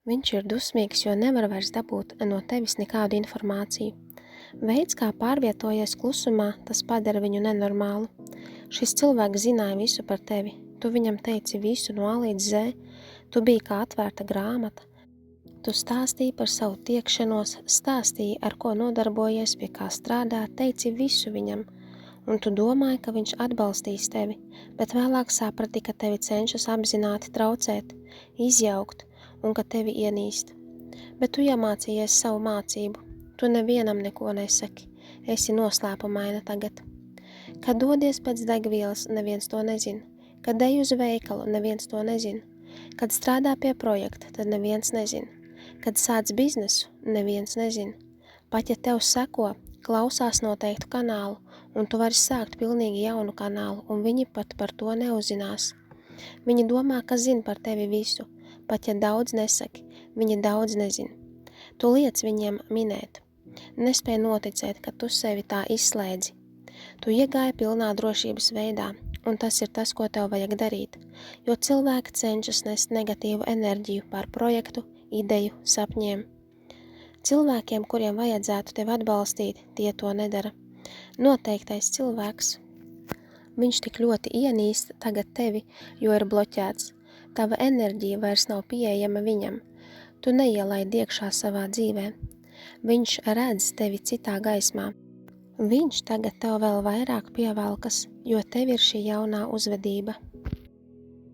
Viņš ir dusmīgs, jo nevar vairs dabūt no tevis nekādu informāciju. Veids, kā pārvietojies klusumā, tas padara viņu nenormālu. Šis cilvēks zināja visu par tevi. Tu viņam teici visu no A līdz Z. Tu biji kā atvērta grāmata. Tu stāstīji par savu tiekšanos, stāstīji, ar ko nodarbojies, pie kā strādā, teici visu viņam. Un tu domāji, ka viņš atbalstīs tevi, bet vēlāk saprati, ka tevi cenšas apzināti traucēt, izjaukt un ka tevi ienīst. Bet tu iemācījies savu mācību. Tu nevienam neko nesaki. Esi noslēpumaina tagad. Kad dodies pēc degvielas, neviens to nezina. Kad ej uz veikalu, neviens to nezina. Kad strādā pie projekta, tad neviens nezina. Kad sāc biznesu, neviens nezina. Pat ja tev seko, klausās noteiktu kanālu, un tu vari sākt pilnīgi jaunu kanālu, un viņi pat par to neuzzinās. Viņi domā, ka zina par tevi visu, pat ja daudz nesaki, viņi daudz nezina. Tu liec viņiem minēt. Nespēj noticēt, ka tu sevi tā izslēdzi. Tu iegāji pilnā drošības veidā, un tas ir tas, ko tev vajag darīt, jo cilvēki cenšas nest negatīvu enerģiju par projektu, ideju, sapņiem. Cilvēkiem, kuriem vajadzētu tevi atbalstīt, tie to nedara. Noteiktais cilvēks. Viņš tik ļoti ienīst tagad tevi, jo ir bloķēts. Tava enerģija vairs nav pieejama viņam. Tu neielaidi iekšā savā dzīvē. Viņš redz tevi citā gaismā. Viņš tagad tev vēl vairāk pievelkas, jo tev ir šī jaunā uzvedība.